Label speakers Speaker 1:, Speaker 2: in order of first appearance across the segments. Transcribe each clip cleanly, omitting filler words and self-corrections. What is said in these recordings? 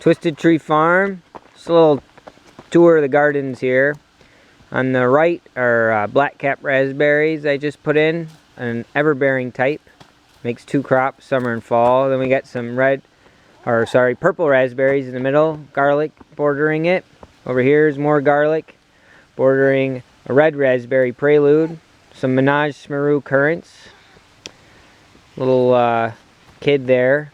Speaker 1: Twisted Tree Farm. Just a little tour of the gardens here. On the right are black-cap raspberries I just put in, an ever-bearing type. Makes 2 crops, summer and fall. Then we got some purple raspberries in the middle, garlic bordering it. Over here is more garlic, bordering a red raspberry prelude. Some Menage Smeru currants. Little kid there.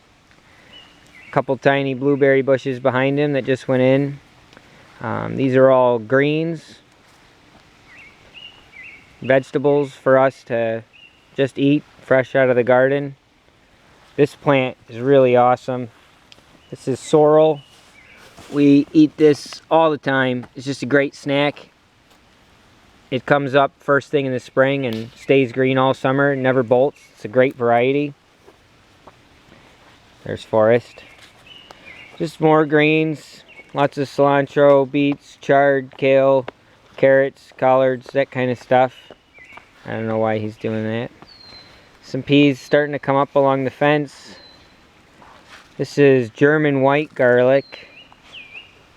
Speaker 1: A couple tiny blueberry bushes behind him that just went in. These are all greens. Vegetables for us to just eat fresh out of the garden. This plant is really awesome. This is sorrel. We eat this all the time. It's just a great snack. It comes up first thing in the spring and stays green all summer. It never bolts. It's a great variety. There's Forest. Just more greens. Lots of cilantro, beets, chard, kale, carrots, collards, that kind of stuff. I don't know why he's doing that. Some peas starting to come up along the fence. This is German white garlic.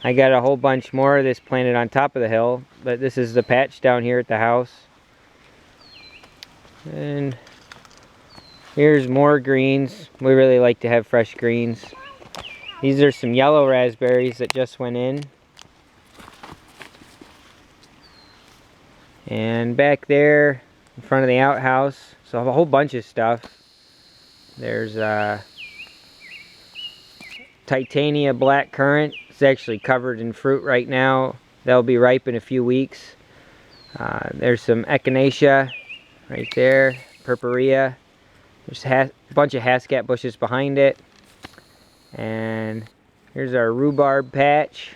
Speaker 1: I got a whole bunch more of this planted on top of the hill, but this is the patch down here at the house. And here's more greens. We really like to have fresh greens. These are some yellow raspberries that just went in. And back there in front of the outhouse, so a whole bunch of stuff. There's Titania black currant. It's actually covered in fruit right now. That'll be ripe in a few weeks. There's some echinacea right there, purpurea. There's a bunch of hascat bushes behind it. And here's our rhubarb patch.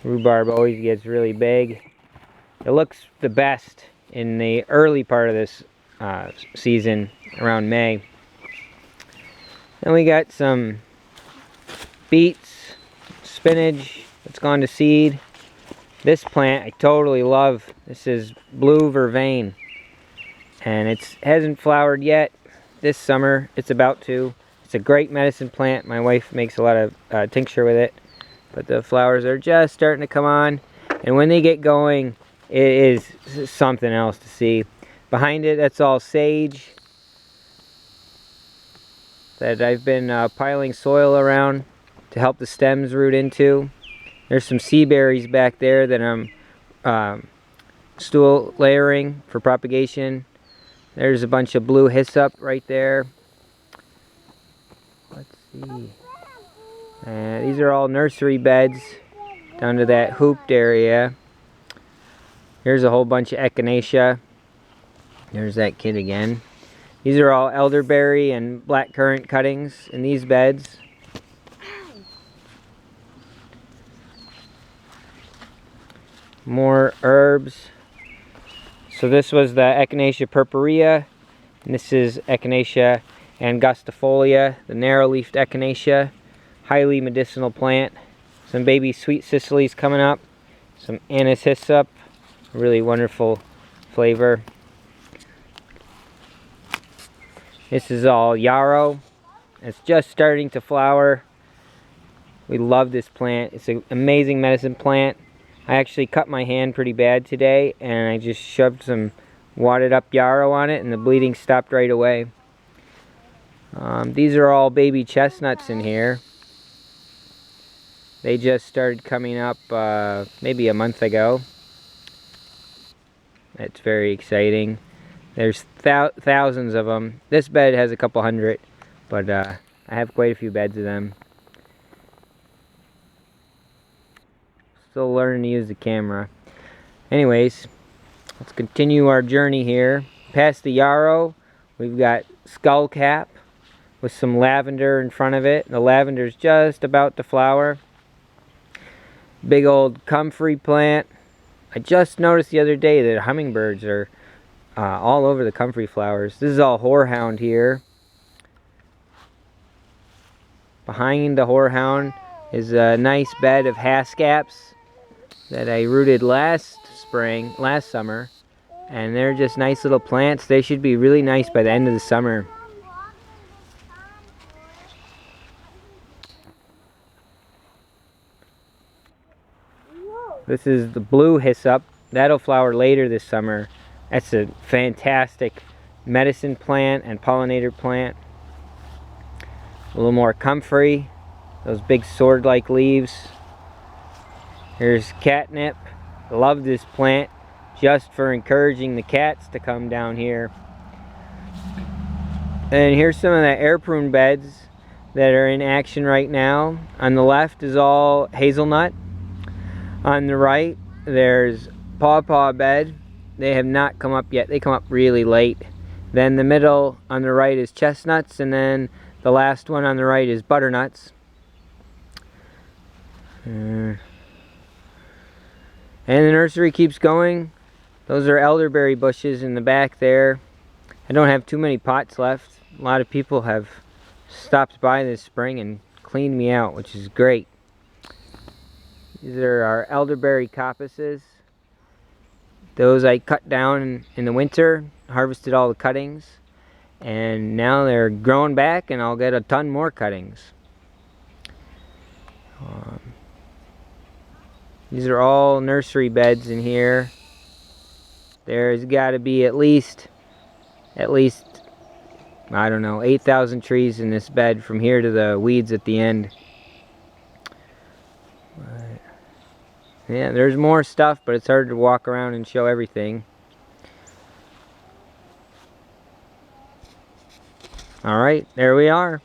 Speaker 1: Rhubarb always gets really big. It looks the best in the early part of this season, around May. Then we got some beets, spinach that's gone to seed. This plant I totally love. This is blue vervain, and it hasn't flowered yet. This summer it's about to. It's a great medicine plant. My wife makes a lot of tincture with it, but the flowers are just starting to come on, and when they get going, it is something else to see. Behind it, that's all sage that I've been piling soil around to help the stems root into. There's some sea berries back there that I'm stool layering for propagation. There's a bunch of blue hyssop right there. Let's see. These are all nursery beds down to that hooped area. Here's a whole bunch of echinacea. There's that kid again. These are all elderberry and blackcurrant cuttings in these beds. More herbs. So this was the Echinacea purpurea, and this is Echinacea angustifolia, the narrow-leafed echinacea, highly medicinal plant. Some baby sweet cicelies coming up, some anise hyssop, really wonderful flavor. This is all yarrow. It's just starting to flower. We love this plant. It's an amazing medicine plant. I actually cut my hand pretty bad today, and I just shoved some wadded up yarrow on it, and the bleeding stopped right away. These are all baby chestnuts in here. They just started coming up maybe a month ago. That's very exciting. There's thousands of them. This bed has a couple hundred, but I have quite a few beds of them. Still learning to use the camera. Anyways, let's continue our journey here. Past the yarrow, we've got skullcap with some lavender in front of it. The lavender's just about to flower. Big old comfrey plant. I just noticed the other day that hummingbirds are all over the comfrey flowers. This is all horehound here. Behind the horehound is a nice bed of hascaps that I rooted last summer, and they're just nice little plants. They should be really nice by the end of the summer. This is the blue hyssop. That'll flower later this summer. That's a fantastic medicine plant and pollinator plant. A little more comfrey. Those big sword-like leaves. Here's catnip. Love this plant just for encouraging the cats to come down here. And here's some of the air prune beds that are in action right now. On the left is all hazelnut. On the right, there's pawpaw bed. They have not come up yet. They come up really late. Then the middle on the right is chestnuts, and then the last one on the right is butternuts. And the nursery keeps going. Those are elderberry bushes in the back there. I don't have too many pots left. A lot of people have stopped by this spring and cleaned me out, which is great. These are our elderberry coppices. Those I cut down in the winter, harvested all the cuttings, and now they're growing back and I'll get a ton more cuttings. These are all nursery beds in here. There's got to be at least, I don't know, 8,000 trees in this bed from here to the weeds at the end. Yeah, there's more stuff, but it's hard to walk around and show everything. Alright, there we are.